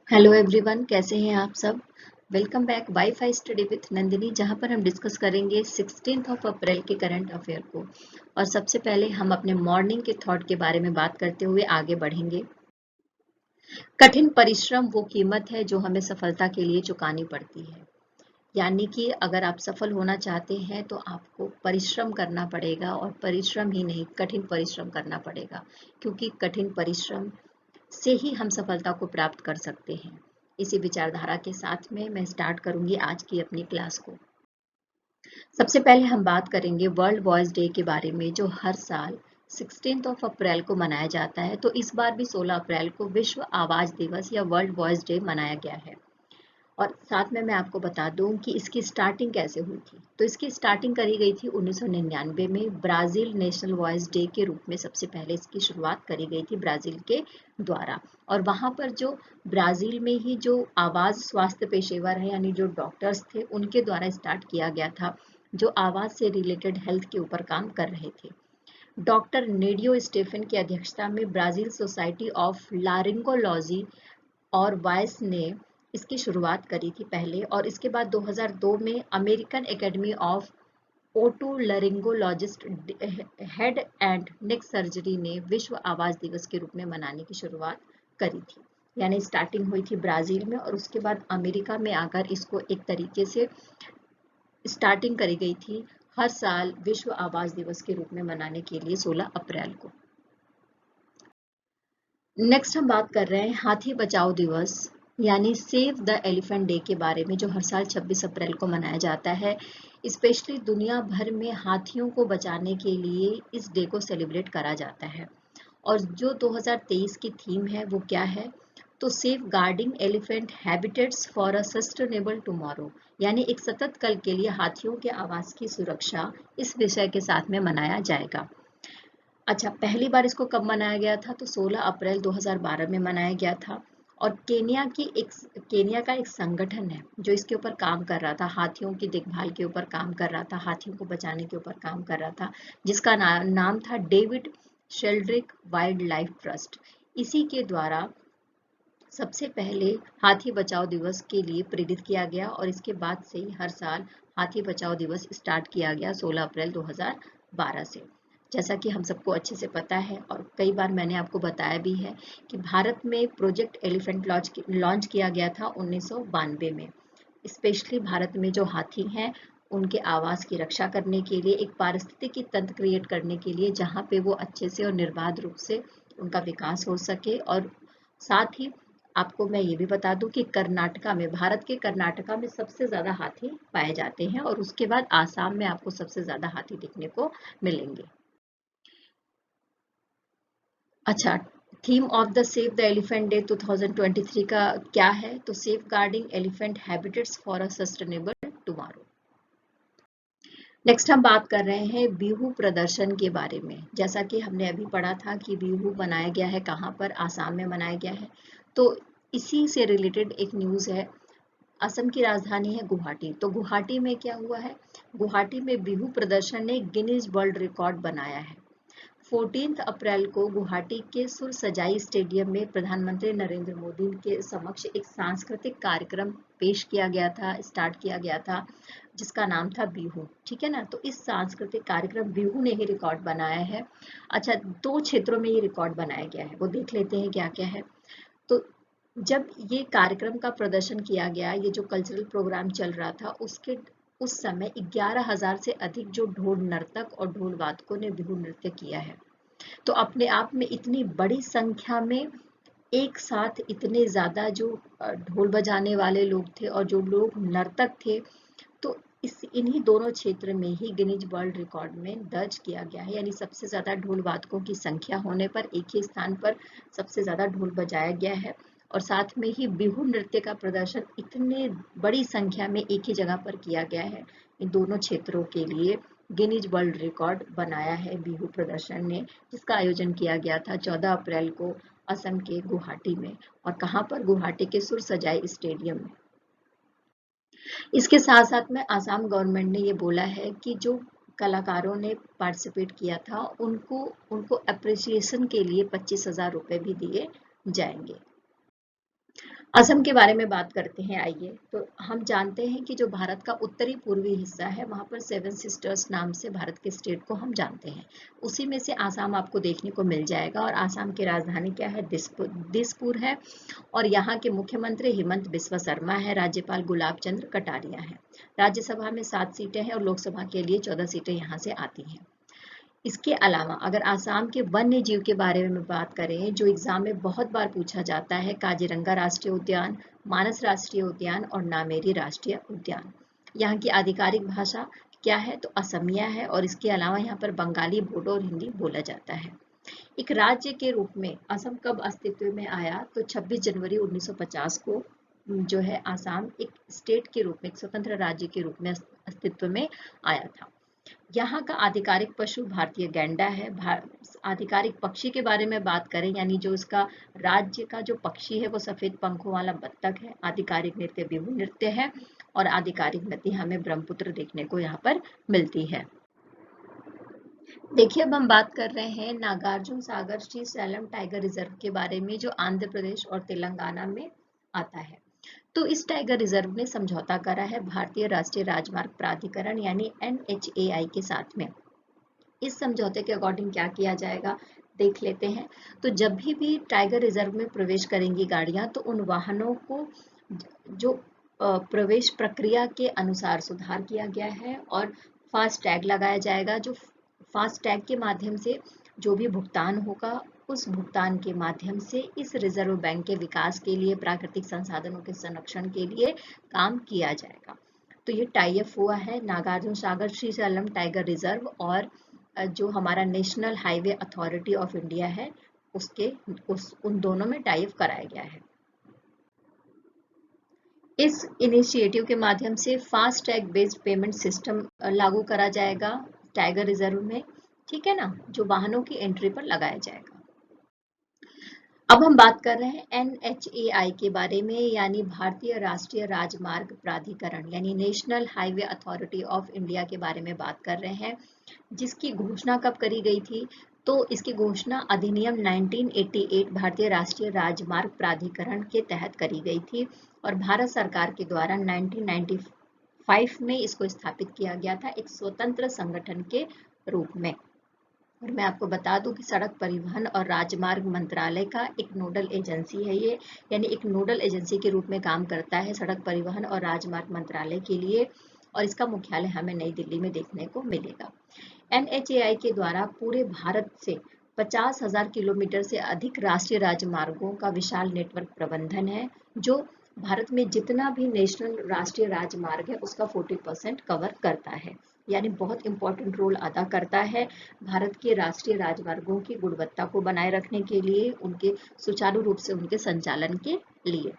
Hello everyone, कैसे हैं आप सब। Welcome back wifi study with Nandini, जहां पर हम डिस्कस करेंगे 16 ऑफ अप्रैल के करंट अफेयर को। और सबसे पहले हम अपने मॉर्निंग के थॉट के बारे में बात करते हुए आगे बढ़ेंगे। कठिन परिश्रम वो कीमत है जो हमें सफलता के लिए चुकानी पड़ती है। यानी कि अगर आप सफल होना चाहते हैं तो आपको परिश्रम करना पड़ेगा, और परिश्रम ही नहीं, कठिन परिश्रम करना पड़ेगा, क्योंकि कठिन परिश्रम से ही हम सफलता को प्राप्त कर सकते हैं। इसी विचारधारा के साथ में मैं स्टार्ट करूंगी आज की अपनी क्लास को। सबसे पहले हम बात करेंगे वर्ल्ड वॉइस डे के बारे में, जो हर साल 16 ऑफ अप्रैल को मनाया जाता है। तो इस बार भी 16 अप्रैल को विश्व आवाज दिवस या वर्ल्ड वॉइस डे मनाया गया है। और साथ में मैं आपको बता दूं कि इसकी स्टार्टिंग कैसे हुई थी। तो इसकी स्टार्टिंग करी गई थी 1999 में, ब्राजील नेशनल वॉइस डे के रूप में सबसे पहले इसकी शुरुआत करी गई थी ब्राजील के द्वारा। और वहां पर जो ब्राजील में ही जो आवाज स्वास्थ्य पेशेवर है, यानी जो डॉक्टर्स थे, उनके द्वारा स्टार्ट किया गया था, जो आवाज से रिलेटेड हेल्थ के ऊपर काम कर रहे थे। डॉक्टर नेडियो स्टेफन की अध्यक्षता में ब्राजील सोसाइटी ऑफ लारिंगोलॉजी और वायस ने इसकी शुरुआत करी थी पहले। और इसके बाद 2002 में American academy of otolaryngologist head and neck surgery ने विश्व आवाज दिवस के रूप में मनाने की शुरुआत करी थी। यानी स्टार्टिंग हुई थी ब्राजील में, और उसके बाद अमेरिका में आकर इसको एक तरीके से स्टार्टिंग करी गई थी हर साल विश्व आवाज दिवस के रूप में मनाने के लिए 16 अप्रैल को। नेक्स्ट हम बात कर रहे हैं हाथी बचाओ दिवस, यानी सेव द एलिफेंट डे के बारे में, जो हर साल 26 अप्रैल को मनाया जाता है। स्पेशली दुनिया भर में हाथियों को बचाने के लिए इस डे को सेलिब्रेट करा जाता है। और जो 2023 की थीम है वो क्या है, तो safeguarding elephant habitats for a sustainable tomorrow, यानी एक सतत कल के लिए हाथियों के आवास की सुरक्षा, इस विषय के साथ में मनाया जाएगा। अच्छा, पहली बार इसको कब मनाया गया था, तो 16 अप्रैल 2012 में मनाया गया था। और केनिया का एक संगठन है जो इसके ऊपर काम कर रहा था, हाथियों की देखभाल के ऊपर काम कर रहा था, हाथियों को बचाने के ऊपर काम कर रहा था, जिसका नाम था David Sheldrick wild life trust. इसी के द्वारा सबसे पहले हाथी बचाओ दिवस के लिए प्रेरित किया गया, और इसके बाद से ही हर साल हाथी बचाओ दिवस स्टार्ट किया गया 16 अप्रैल 2012 से। जैसा कि हम सबको अच्छे से पता है, और कई बार मैंने आपको बताया भी है, कि भारत में प्रोजेक्ट एलिफेंट लॉन्च किया गया था 1992 में। स्पेशली भारत में जो हाथी हैं उनके आवास की रक्षा करने के लिए, एक पारिस्थितिकी तंत्र क्रिएट करने के लिए, जहाँ पे वो अच्छे से और निर्बाध रूप से उनका विकास हो सके। और साथ ही आपको मैं ये भी बता दूं कि कर्नाटका में, भारत के कर्नाटका में सबसे ज्यादा हाथी पाए जाते हैं, और उसके बाद आसाम में आपको सबसे ज्यादा हाथी दिखने को मिलेंगे। अच्छा, theme of the save the elephant day 2023 का क्या है, तो safeguarding elephant habitats for a sustainable tomorrow. Next हम बात कर रहे हैं बिहू प्रदर्शन के बारे में। जैसा कि हमने अभी पढ़ा था कि बिहू बनाया गया है कहाँ पर, आसाम में मनाया गया है। तो इसी से रिलेटेड एक न्यूज़ है। असम की राजधानी है गुवाहाटी। तो गुवाहाटी में क्या हुआ है, गुवाहाटी में बिहू प्रदर्शन ने गिनीज वर्ल्ड रिकॉर्ड बनाया है। 14 अप्रैल को गुवाहाटी के सुरसजाई स्टेडियम में प्रधानमंत्री नरेंद्र मोदी के समक्ष एक सांस्कृतिक कार्यक्रम पेश किया गया था, स्टार्ट किया गया था, जिसका नाम था बिहू। ठीक है ना। तो इस सांस्कृतिक कार्यक्रम बिहू ने ही रिकॉर्ड बनाया है। अच्छा, दो क्षेत्रों में ये रिकॉर्ड बनाया गया है, वो देख लेते हैं क्या क्या है। तो जब ये कार्यक्रम का प्रदर्शन किया गया, ये जो कल्चरल प्रोग्राम चल रहा था, उसके उस समय 11,000 से अधिक जो ढोल नर्तक और ढोल वादकों ने बिहू नृत्य किया है। तो अपने आप में इतनी बड़ी संख्या में एक साथ इतने ज्यादा जो ढोल बजाने वाले लोग थे और जो लोग नर्तक थे, तो इस इन्हीं दोनों क्षेत्र में ही गिनीज वर्ल्ड रिकॉर्ड में दर्ज किया गया है। यानी सबसे ज्यादा ढोल वादकों की संख्या होने पर एक ही स्थान पर सबसे ज्यादा ढोल बजाया गया है, और साथ में ही बिहू नृत्य का प्रदर्शन इतने बड़ी संख्या में एक ही जगह पर किया गया है। इन दोनों क्षेत्रों के लिए गिनीज वर्ल्ड रिकॉर्ड बनाया है बिहू प्रदर्शन ने, जिसका आयोजन किया गया था 14 अप्रैल को असम के गुवाहाटी में। और कहाँ पर, गुवाहाटी के सुरसजाई स्टेडियम में। इसके साथ साथ में आसाम गवर्नमेंट ने ये बोला है कि जो कलाकारों ने पार्टिसिपेट किया था उनको उनको अप्रिसिएशन के लिए 25,000 रुपए भी दिए जाएंगे। असम के बारे में बात करते हैं। आइए, तो हम जानते हैं कि जो भारत का उत्तरी पूर्वी हिस्सा है वहाँ पर सेवन सिस्टर्स नाम से भारत के स्टेट को हम जानते हैं। उसी में से आसाम आपको देखने को मिल जाएगा और आसाम की राजधानी क्या है? दिसपुर है। और यहाँ के मुख्यमंत्री हिमंत बिस्वा शर्मा है, राज्यपाल गुलाब चंद्र कटारिया है। राज्यसभा में 7 सीटें हैं और लोकसभा के लिए 14 सीटें यहाँ से आती हैं। इसके अलावा अगर आसाम के वन्य जीव के बारे में बात करें, जो एग्जाम में बहुत बार पूछा जाता है, काजीरंगा राष्ट्रीय उद्यान, मानस राष्ट्रीय उद्यान और नामेरी राष्ट्रीय उद्यान। यहाँ की आधिकारिक भाषा क्या है? तो असमिया है और इसके अलावा यहाँ पर बंगाली, बोडो और हिंदी बोला जाता है। एक राज्य के रूप में असम कब अस्तित्व में आया? तो 26 जनवरी 1950 को जो है आसाम एक स्टेट के रूप में, एक स्वतंत्र राज्य के रूप में अस्तित्व में आया था। यहाँ का आधिकारिक पशु भारतीय गैंडा है। आधिकारिक पक्षी के बारे में बात करें, यानी जो इसका राज्य का जो पक्षी है वो सफेद पंखों वाला बत्तख है। आधिकारिक नृत्य बिहू नृत्य है और आधिकारिक नदी हमें ब्रह्मपुत्र देखने को यहाँ पर मिलती है। देखिए, अब हम बात कर रहे हैं नागार्जुन सागर श्रीशैलम टाइगर रिजर्व के बारे में, जो आंध्र प्रदेश और तेलंगाना में आता है। तो इस टाइगर रिजर्व ने समझौता करा है भारतीय राष्ट्रीय राजमार्ग प्राधिकरण यानी NHAI के साथ में। इस समझौते के अकॉर्डिंग क्या किया जाएगा देख लेते हैं। तो जब भी टाइगर रिजर्व में प्रवेश करेंगी गाड़ियां, तो उन वाहनों को जो प्रवेश प्रक्रिया के अनुसार सुधार किया गया है और फास्ट टैग लगाया जाएगा। जो फास्ट टैग के माध्यम से जो भी भुगतान होगा, उस भुगतान के माध्यम से इस रिजर्व बैंक के विकास के लिए, प्राकृतिक संसाधनों के संरक्षण के लिए काम किया जाएगा। तो ये टाई अप हुआ है नागार्जुन सागर श्रीशैलम टाइगर रिजर्व और जो हमारा national highway authority of India है उन दोनों में टाई अप कराया गया है। इस इनिशिएटिव के माध्यम से fast tag based payment system लागू करा जाएगा टाइगर रिजर्व में, ठीक है ना, जो वाहनों की एंट्री पर लगाया जाएगा। अब हम बात कर रहे हैं NHAI के बारे में, यानी भारतीय राष्ट्रीय राजमार्ग प्राधिकरण यानी national highway authority of India के बारे में बात कर रहे हैं, जिसकी घोषणा कब करी गई थी? तो इसकी घोषणा अधिनियम 1988 भारतीय राष्ट्रीय राजमार्ग प्राधिकरण के तहत करी गई थी और भारत सरकार के द्वारा 1995 में इसको स्थापित किया गया था एक स्वतंत्र संगठन के रूप में। और मैं आपको बता दूं कि सड़क परिवहन और राजमार्ग मंत्रालय का एक नोडल एजेंसी है ये, यानी एक नोडल एजेंसी के रूप में काम करता है सड़क परिवहन और राजमार्ग मंत्रालय के लिए, और इसका मुख्यालय हमें नई दिल्ली में देखने को मिलेगा। NHAI के द्वारा पूरे भारत से 50,000 किलोमीटर से अधिक राष्ट्रीय राजमार्गों का विशाल नेटवर्क प्रबंधन है, जो भारत में जितना भी नेशनल राष्ट्रीय राजमार्ग है उसका 40% कवर करता है, यानी बहुत इंपॉर्टेंट रोल अदा करता है भारत के राष्ट्रीय राजमार्गों की गुणवत्ता को बनाए रखने के लिए, उनके सुचारू रूप से उनके संचालन के लिए।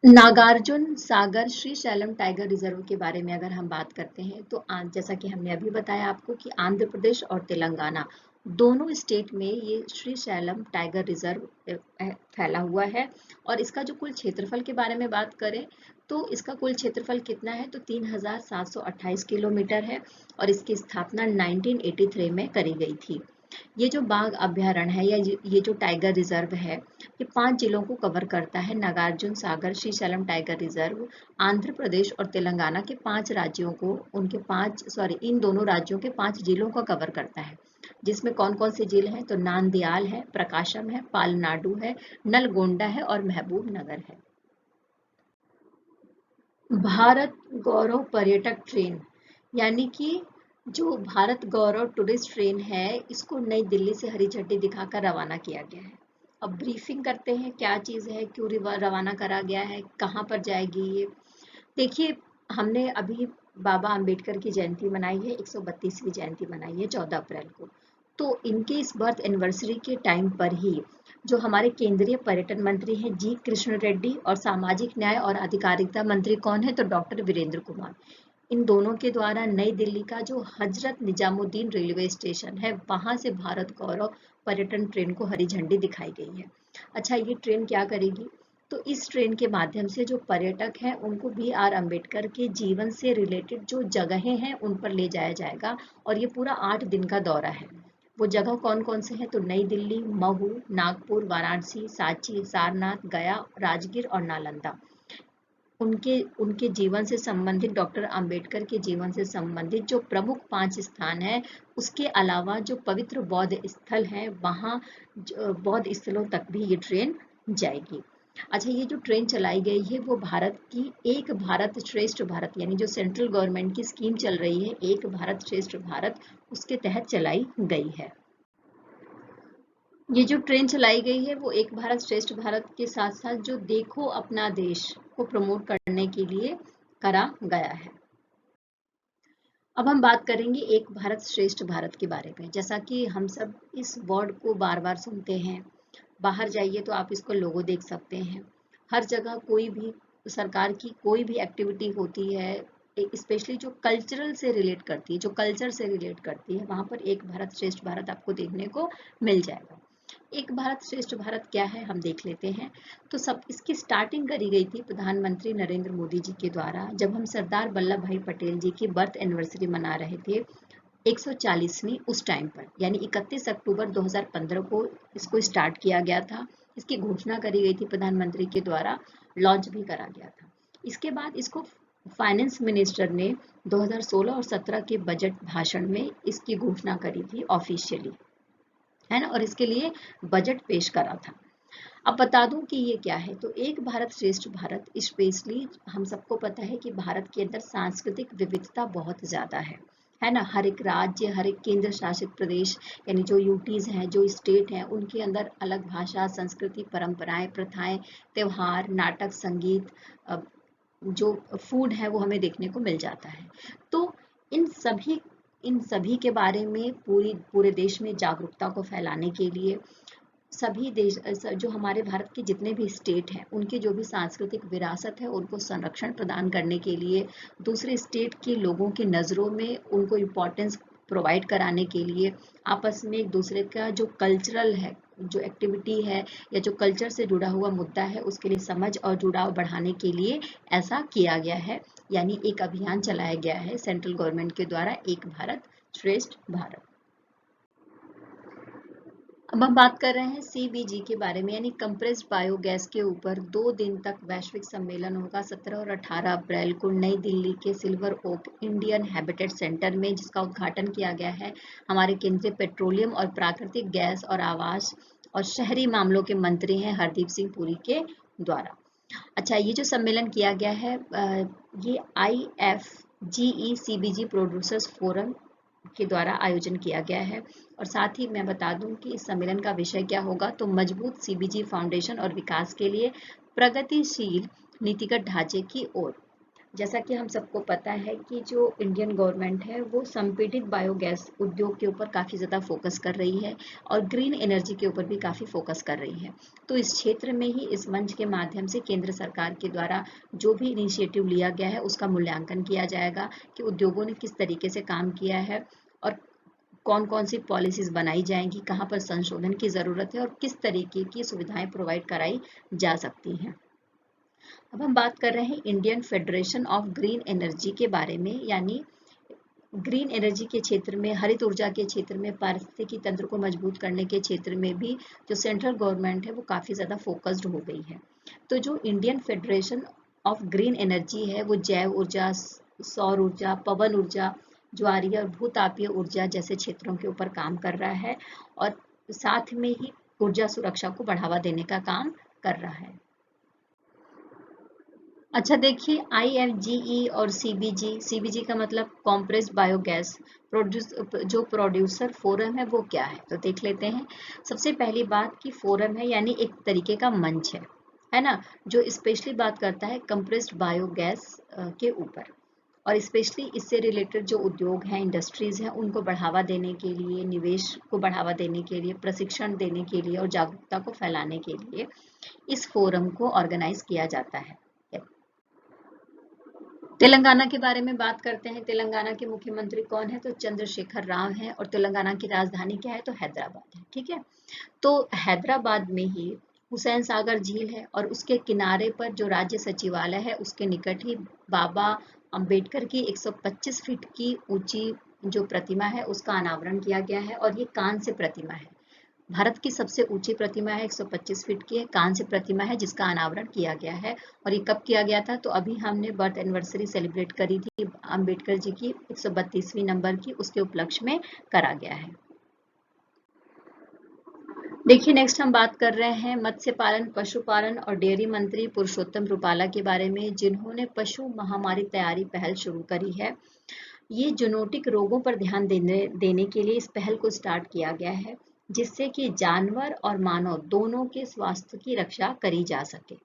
नागार्जुन सागर श्रीशैलम टाइगर रिजर्व के बारे में अगर हम बात करते हैं, तो जैसा कि हमने अभी बताया आपको कि आंध्र प्रदेश और तेलंगाना दोनों स्टेट में ये श्रीशैलम टाइगर रिजर्व फैला हुआ है। और इसका जो कुल क्षेत्रफल के बारे में बात करें, तो इसका कुल क्षेत्रफल कितना है? तो 3,728 किलोमीटर है और इसकी स्थापना 1983 में करी गई थी। ये जो बाघ अभ्यारण्य है या ये जो टाइगर रिजर्व है, ये 5 जिलों को कवर करता है। नागार्जुन सागर श्रीशैलम टाइगर रिजर्व आंध्र प्रदेश और तेलंगाना के 5 राज्यों को, इन दोनों राज्यों के 5 जिलों को कवर करता है, जिसमें कौन कौन से जिले हैं? तो नांदयाल है, प्रकाशम है, पालनाडु है, नलगोंडा है और महबूब नगर है। भारत गौरव पर्यटक ट्रेन, यानी कि जो भारत गौरव टूरिस्ट ट्रेन है, इसको नई दिल्ली से हरी झंडी दिखाकर रवाना किया गया है। अब ब्रीफिंग करते हैं क्या चीज़ है, क्यों रवाना करा गया है, कहाँ पर जाएगी ये। देखिए, हमने अभी बाबा अंबेडकर की जयंती मनाई है, 132वीं जयंती मनाई है 14 अप्रैल को। तो इनके इस बर्थ एनिवर्सरी के टाइम पर ही जो हमारे केंद्रीय पर्यटन मंत्री हैं जी कृष्ण रेड्डी और सामाजिक न्याय और अधिकारिता मंत्री कौन है? तो डॉक्टर वीरेंद्र कुमार। इन दोनों के द्वारा नई दिल्ली का जो हजरत निजामुद्दीन रेलवे स्टेशन है, वहां से भारत गौरव पर्यटन ट्रेन को हरी झंडी दिखाई गई है। अच्छा, ये ट्रेन क्या करेगी? तो इस ट्रेन के माध्यम से जो पर्यटक हैं उनको BR अम्बेडकर के जीवन से रिलेटेड जो जगहें हैं उन पर ले जाया जाएगा और ये पूरा 8 दिन का दौरा है। वो जगह कौन कौन से हैं? तो नई दिल्ली, महू, नागपुर, वाराणसी, सांची, सारनाथ, गया, राजगीर और नालंदा। उनके उनके जीवन से संबंधित, डॉक्टर अंबेडकर के जीवन से संबंधित जो प्रमुख 5 स्थान है, उसके अलावा जो पवित्र बौद्ध स्थल हैं वहाँ बौद्ध स्थलों तक भी ये ट्रेन जाएगी। अच्छा, ये जो ट्रेन चलाई गई है वो भारत की एक भारत श्रेष्ठ भारत, यानी जो सेंट्रल गवर्नमेंट की स्कीम चल रही है एक भारत श्रेष्ठ भारत, उसके तहत चलाई गई है। ये जो ट्रेन चलाई गई है वो एक भारत श्रेष्ठ भारत के साथ साथ जो देखो अपना देश को प्रमोट करने के लिए करा गया है। अब हम बात करेंगे एक भारत श्रेष्ठ भारत के बारे में। जैसा कि हम सब इस वर्ड को बार बार सुनते हैं, बाहर जाइए तो आप इसको लोगो देख सकते हैं, हर जगह कोई भी सरकार की कोई भी एक्टिविटी होती है, स्पेशली जो कल्चरल से रिलेट करती है, जो कल्चर से रिलेट करती है, वहां पर एक भारत श्रेष्ठ भारत आपको देखने को मिल जाएगा। एक भारत श्रेष्ठ भारत क्या है हम देख लेते हैं। तो सब इसकी स्टार्टिंग करी गई थी प्रधानमंत्री नरेंद्र मोदी जी के द्वारा, जब हम सरदार वल्लभ भाई पटेल जी की बर्थ एनिवर्सरी मना रहे थे 140वीं, उस टाइम पर यानी 31 अक्टूबर 2015 को इसको स्टार्ट किया गया था। इसकी घोषणा करी गई थी प्रधानमंत्री के द्वारा, लॉन्च भी करा गया था। इसके बाद इसको फाइनेंस मिनिस्टर ने 2016 और 17 के बजट भाषण में इसकी घोषणा करी थी ऑफिशियली, है ना, और इसके लिए बजट पेश करा था। अब बता दूं कि ये क्या है। तो एक भारत श्रेष्ठ भारत, स्पेशली हम सबको पता है कि भारत के अंदर सांस्कृतिक विविधता बहुत ज्यादा है ना। हर एक राज्य, हर एक केंद्र शासित प्रदेश, यानी जो यूटीज हैं, जो स्टेट हैं, उनके अंदर अलग भाषा, संस्कृति, परंपराएं, प्रथाएं, त्योहार, नाटक, संगीत, जो फूड है वो हमें देखने को मिल जाता है। तो इन सभी के बारे में पूरे देश में जागरूकता को फैलाने के लिए सभी देश, जो हमारे भारत के जितने भी स्टेट हैं, उनकी जो भी सांस्कृतिक विरासत है उनको संरक्षण प्रदान करने के लिए, दूसरे स्टेट के लोगों की नज़रों में उनको इम्पोर्टेंस प्रोवाइड कराने के लिए, आपस में एक दूसरे का जो कल्चरल है, जो एक्टिविटी है या जो कल्चर से जुड़ा हुआ मुद्दा है, उसके लिए समझ और जुड़ाव बढ़ाने के लिए ऐसा किया गया है। यानी एक अभियान चलाया गया है सेंट्रल गवर्नमेंट के द्वारा, एक भारत श्रेष्ठ भारत। अब हम बात कर रहे हैं सीबीजी के बारे में, यानी कंप्रेस्ड बायोगैस के ऊपर 2 दिन तक वैश्विक सम्मेलन होगा 17 और 18 अप्रैल को नई दिल्ली के silver oak Indian habitat centre में, जिसका उद्घाटन किया गया है हमारे केंद्रीय पेट्रोलियम और प्राकृतिक गैस और आवास और शहरी मामलों के मंत्री हैं हरदीप सिंह पुरी के द्वारा। अच्छा, ये जो सम्मेलन किया गया है ये IFGE CBG प्रोड्यूसर्स फोरम के द्वारा आयोजन किया गया है। और साथ ही मैं बता दूं कि इस सम्मेलन का विषय क्या होगा, तो मजबूत सीबीजी फाउंडेशन और विकास के लिए प्रगतिशील नीतिगत ढांचे की ओर। जैसा कि हम सबको पता है कि जो इंडियन गवर्नमेंट है वो संपीड़ित बायोगैस उद्योग के ऊपर काफ़ी ज़्यादा फोकस कर रही है और ग्रीन एनर्जी के ऊपर भी काफ़ी फोकस कर रही है। तो इस क्षेत्र में ही इस मंच के माध्यम से केंद्र सरकार के द्वारा जो भी इनिशिएटिव लिया गया है उसका मूल्यांकन किया जाएगा कि उद्योगों ने किस तरीके से काम किया है और कौन कौन सी पॉलिसीज बनाई जाएंगी, कहाँ पर संशोधन की ज़रूरत है और किस तरीके की सुविधाएं प्रोवाइड कराई जा सकती हैं। अब हम बात कर रहे हैं Indian federation of green energy के बारे में, यानी ग्रीन एनर्जी के क्षेत्र में, हरित ऊर्जा के क्षेत्र में, पारिस्थितिकी तंत्र को मजबूत करने के क्षेत्र में भी जो सेंट्रल गवर्नमेंट है वो काफ़ी ज़्यादा फोकस्ड हो गई है। तो जो Indian federation of green energy है वो जैव ऊर्जा, सौर ऊर्जा, पवन ऊर्जा, ज्वारीय और भूतापीय ऊर्जा जैसे क्षेत्रों के ऊपर काम कर रहा है और साथ में ही ऊर्जा सुरक्षा को बढ़ावा देने का काम कर रहा है। अच्छा देखिए, IFGE और CBG का मतलब कॉम्प्रेस्ड बायोगैस जो प्रोड्यूसर फोरम है वो क्या है, तो देख लेते हैं। सबसे पहली बात कि फोरम है यानी एक तरीके का मंच है ना, जो स्पेशली बात करता है कंप्रेस्ड बायोगैस के ऊपर और स्पेशली इससे रिलेटेड जो उद्योग हैं, इंडस्ट्रीज हैं, उनको बढ़ावा देने के लिए, निवेश को बढ़ावा देने के लिए, प्रशिक्षण देने के लिए और जागरूकता को फैलाने के लिए इस फोरम को ऑर्गेनाइज किया जाता है। तेलंगाना के बारे में बात करते हैं। तेलंगाना के मुख्यमंत्री कौन है, तो चंद्रशेखर राव हैं और तेलंगाना की राजधानी क्या है, तो हैदराबाद है। ठीक है, तो हैदराबाद में ही हुसैन सागर झील है और उसके किनारे पर जो राज्य सचिवालय है उसके निकट ही बाबा अंबेडकर की 125 फीट की ऊंची जो प्रतिमा है उसका अनावरण किया गया है और ये कांस्य प्रतिमा है। भारत की सबसे ऊंची प्रतिमा है, 125 फीट की है, कांस्य प्रतिमा है जिसका अनावरण किया गया है। और ये कब किया गया था? तो अभी हमने बर्थ एनिवर्सरी सेलिब्रेट करी थी अंबेडकर जी की 132वीं नंबर की, उसके उपलक्ष्य में करा गया है। देखिए नेक्स्ट हम बात कर रहे हैं मत्स्य पालन, पशुपालन और डेयरी मंत्री पुरुषोत्तम रूपाला के बारे में, जिन्होंने पशु महामारी तैयारी पहल शुरू करी है। ये जूनोटिक रोगों पर ध्यान देने के लिए इस पहल को स्टार्ट किया गया है, जिससे कि जानवर और मानव दोनों के स्वास्थ्य की रक्षा करी जा सके,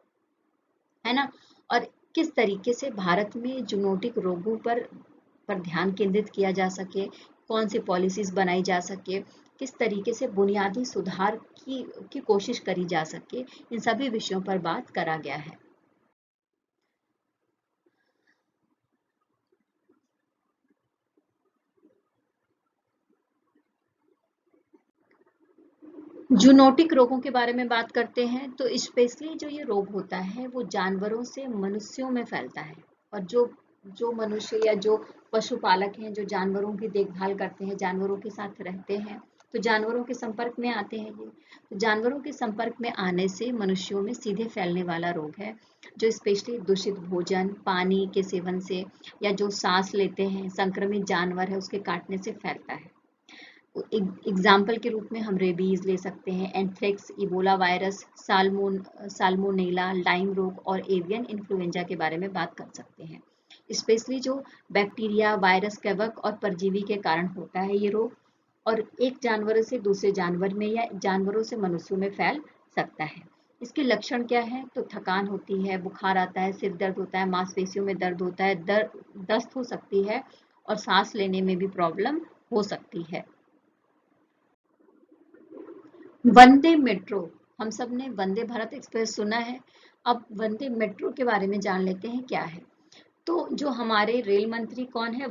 है ना। और किस तरीके से भारत में जूनोटिक रोगों पर ध्यान केंद्रित किया जा सके, कौन सी पॉलिसीज बनाई जा सके, किस तरीके से बुनियादी सुधार की कोशिश करी जा सके, इन सभी विषयों पर बात करा गया है। जूनोटिक रोगों के बारे में बात करते हैं तो स्पेशली जो ये रोग होता है वो जानवरों से मनुष्यों में फैलता है। और जो मनुष्य या जो पशुपालक हैं, जो जानवरों की देखभाल करते हैं, जानवरों के साथ रहते हैं, तो जानवरों के संपर्क में आते हैं ये। तो जानवरों के संपर्क में आने से मनुष्यों में सीधे फैलने वाला रोग है, जो स्पेशली दूषित भोजन, पानी के सेवन से, या जो सांस लेते हैं, संक्रमित जानवर है उसके काटने से फैलता है। एग्जाम्पल के रूप में हम रेबीज ले सकते हैं, anthrax, Ebola virus, salmonella, lime रोग और एवियन इन्फ्लुएंजा के बारे में बात कर सकते हैं। स्पेशली जो बैक्टीरिया, वायरस, कवक और परजीवी के कारण होता है ये रोग, और एक जानवर से दूसरे जानवर में या जानवरों से मनुष्यों में फैल सकता है। इसके लक्षण क्या है? तो थकान होती है, बुखार आता है, सिर दर्द होता है, मांसपेशियों में दर्द होता है, दस्त हो सकती है और सांस लेने में भी प्रॉब्लम हो सकती है। वंदे मेट्रो, हम सब ने वंदे भारत एक्सप्रेस सुना है। अब वंदे मेट्रो के बारे में जान लेते हैं क्या है। तो जो हमारे रेल मंत्री कौन है,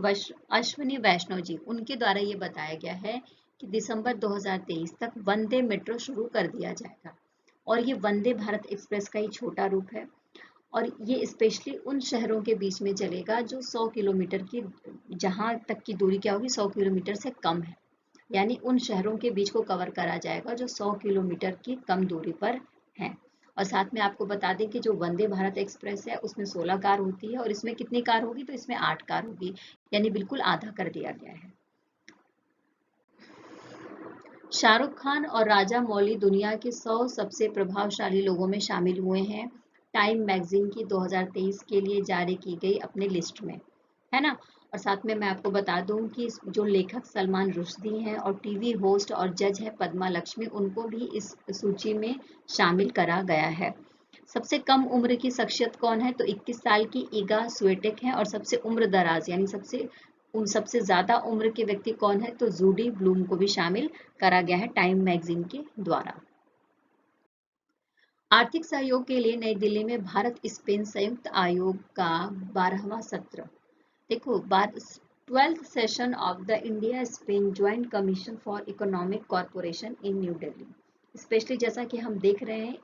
अश्विनी वैष्णव जी, उनके द्वारा ये बताया गया है कि दिसंबर 2023 तक वंदे मेट्रो शुरू कर दिया जाएगा। और ये वंदे भारत एक्सप्रेस का ही छोटा रूप है, और ये स्पेशली उन शहरों के बीच में चलेगा जो 100 किलोमीटर की, जहां तक की दूरी क्या होगी, 100 किलोमीटर से कम है। यानी उन शहरों के बीच को कवर करा जाएगा जो 100 किलोमीटर की कम दूरी पर हैं। और साथ में आपको बता दें कि जो वंदे भारत एक्सप्रेस है उसमें 16 कार होती है, और इसमें कितनी कार होगी? तो इसमें 8 कार होगी, यानी बिल्कुल आधा कर दिया गया है। शाहरुख खान और राजा मौली दुनिया के 100 सबसे प्रभावशाली लोगों में शामिल हुए हैं, टाइम मैगजीन की 2023 के लिए जारी की गई अपनी लिस्ट में, है ना। और साथ में मैं आपको बता दूं कि जो लेखक सलमान रुश्दी हैं और टीवी होस्ट और जज है पद्मा लक्ष्मी, उनको भी इस सूची में शामिल करा गया है। सबसे कम उम्र की शख्सियत कौन है? तो 21 साल की ईगा स्वेटेक है। और सबसे उम्र दराज यानी सबसे ज्यादा उम्र के व्यक्ति कौन है? तो जूडी ब्लूम को भी शामिल करा गया है टाइम मैगजीन के द्वारा। आर्थिक सहयोग के लिए नई दिल्ली में भारत स्पेन संयुक्त आयोग का 12वां सत्र। देखो 12th session of the India Spain joint commission for economic corporation in new Delhi. Specially जैसा कि हम देख रहे हैं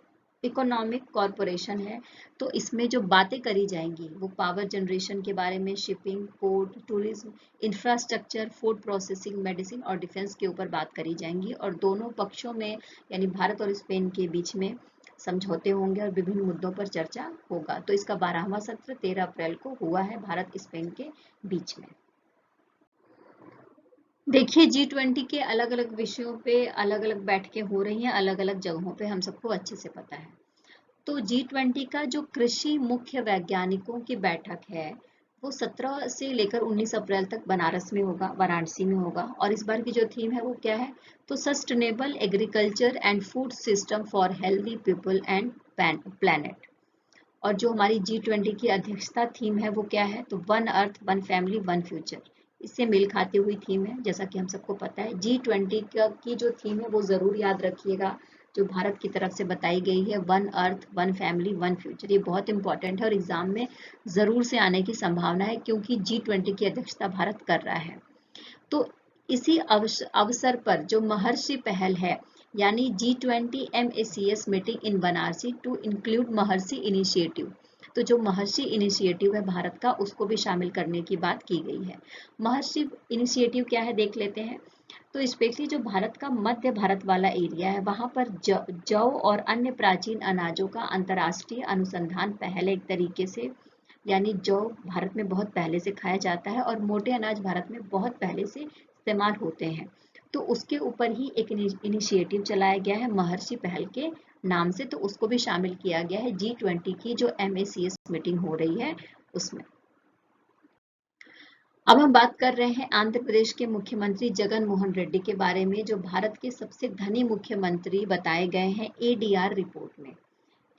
इकोनॉमिक कॉरपोरेशन है, तो इसमें जो बातें करी जाएंगी वो पावर जनरेशन के बारे में, shipping, port, tourism, infrastructure, food processing, medicine और डिफेंस के ऊपर बात करी जाएंगी। और दोनों पक्षों में यानी भारत और स्पेन के बीच में समझौते होंगे और विभिन्न मुद्दों पर चर्चा होगा। तो इसका 12वां सत्र 13 अप्रैल को हुआ है भारत स्पेन के बीच में। देखिए G20 के अलग अलग विषयों पे अलग अलग बैठकें हो रही हैं, अलग अलग जगहों पे, हम सबको अच्छे से पता है। तो G20 का जो कृषि मुख्य वैज्ञानिकों की बैठक है वो 17 से लेकर 19 अप्रैल तक बनारस में होगा, वाराणसी में होगा। और इस बार की जो थीम है वो क्या है? तो sustainable agriculture and food system for healthy people and planet. और जो हमारी G20 की अध्यक्षता थीम है वो क्या है? तो one earth, one family, one future. इससे मेल खाती हुई थीम है, जैसा कि हम सबको पता है। G20 की जो थीम है वो जरूर याद रखिएगा, जो भारत की तरफ से बताई गई है, one earth, one family, one future. ये बहुत इंपॉर्टेंट है और एग्जाम में जरूर से आने की संभावना है, क्योंकि G20 की अध्यक्षता भारत कर रहा है। तो इसी अवसर पर जो महर्षि पहल है, यानी G20 MACS meeting in Banarasi to include Maharishi initiative, तो जो महर्षि इनिशिएटिव है भारत का, उसको भी शामिल करने की बात की गई है। महर्षि इनिशिएटिव क्या है देख लेते हैं। तो स्पेशली जो भारत का मध्य भारत वाला एरिया है, वहां पर जौ और अन्य प्राचीन अनाजों का अंतर्राष्ट्रीय अनुसंधान पहले एक तरीके से, यानी जौ भारत में बहुत पहले से खाया जाता है और मोटे अनाज भारत में बहुत पहले से इस्तेमाल होते हैं। तो उसके ऊपर ही एक इनिशिएटिव चलाया गया है महर्षि पहल के नाम से, तो उसको भी शामिल किया गया है G20 की जो MACS मीटिंग हो रही है उसमें। अब हम बात कर रहे हैं आंध्र प्रदेश के मुख्यमंत्री जगन मोहन रेड्डी के बारे में, जो भारत के सबसे धनी मुख्यमंत्री बताए गए हैं ADR रिपोर्ट में।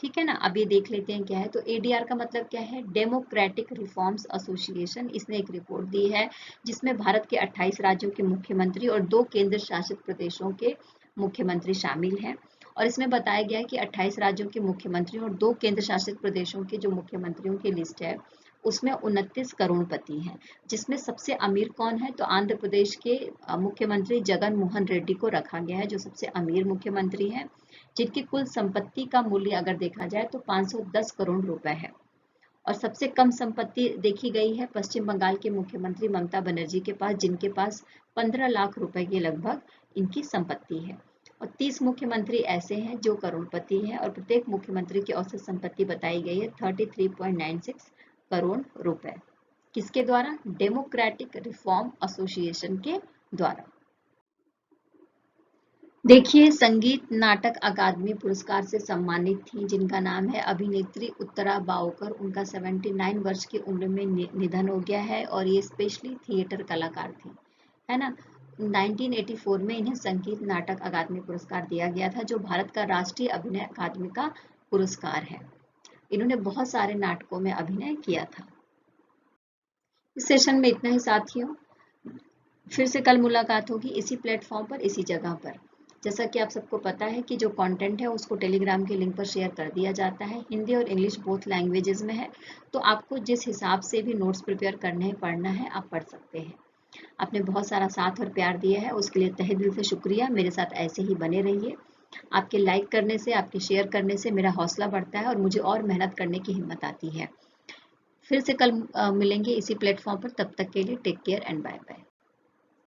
ठीक है ना। अब ये देख लेते हैं क्या है। तो ADR का मतलब क्या है, डेमोक्रेटिक रिफॉर्म्स एसोसिएशन। इसने एक रिपोर्ट दी है जिसमें भारत के 28 राज्यों के मुख्यमंत्री और 2 केंद्र शासित प्रदेशों के मुख्यमंत्री शामिल हैं। और इसमें बताया गया है कि 28 राज्यों के मुख्यमंत्रियों और 2 केंद्र शासित प्रदेशों के जो मुख्यमंत्रियों की लिस्ट है उसमें 29 करोड़पति हैं। जिसमें सबसे अमीर कौन है, तो आंध्र प्रदेश के मुख्यमंत्री जगन मोहन रेड्डी को रखा गया है जो सबसे अमीर मुख्यमंत्री हैं, जिनकी कुल संपत्ति का मूल्य अगर देखा जाए तो 510 करोड़ रुपए है। और सबसे कम संपत्ति देखी गई है पश्चिम बंगाल के मुख्यमंत्री ममता बनर्जी के पास, जिनके पास 15 लाख रुपए के लगभग इनकी संपत्ति है। और 30 मुख्यमंत्री ऐसे हैं जो करोड़पति हैं और प्रत्येक मुख्यमंत्री की औसत संपत्ति बताई गई है 33.96 करोड़ रुपए। किसके द्वारा, डेमोक्रेटिक रिफॉर्म एसोसिएशन के द्वारा। देखिए, संगीत नाटक अकादमी पुरस्कार से सम्मानित थी जिनका नाम है अभिनेत्री उत्तरा बावकर। उनका 79 वर्ष की उम्र में निधन हो गया है और ये स्पेशली थिएटर कलाकार थी, है ना। 1984 में इन्हें संगीत नाटक अकादमी पुरस्कार दिया गया था, जो भारत का राष्ट्रीय अभिनय अकादमी का पुरस्कार है। इन्होंने बहुत सारे नाटकों में अभिनय किया था। इस सेशन में इतना ही साथियों, फिर से कल मुलाकात होगी इसी प्लेटफॉर्म पर, इसी जगह पर। जैसा कि आप सबको पता है कि जो कंटेंट है उसको टेलीग्राम के लिंक पर शेयर कर दिया जाता है। हिंदी और इंग्लिश बोथ लैंग्वेजेस में है, तो आपको जिस हिसाब से भी नोट्स प्रिपेयर करने हैं, पढ़ना है, आप पढ़ सकते हैं। आपने बहुत सारा साथ और प्यार दिया है, उसके लिए तहे दिल से शुक्रिया। मेरे साथ ऐसे ही बने रहिए। आपके लाइक करने से, आपके शेयर करने से मेरा हौसला बढ़ता है और मुझे और मेहनत करने की हिम्मत आती है। फिर से कल मिलेंगे इसी प्लेटफॉर्म पर, तब तक के लिए take care and bye bye.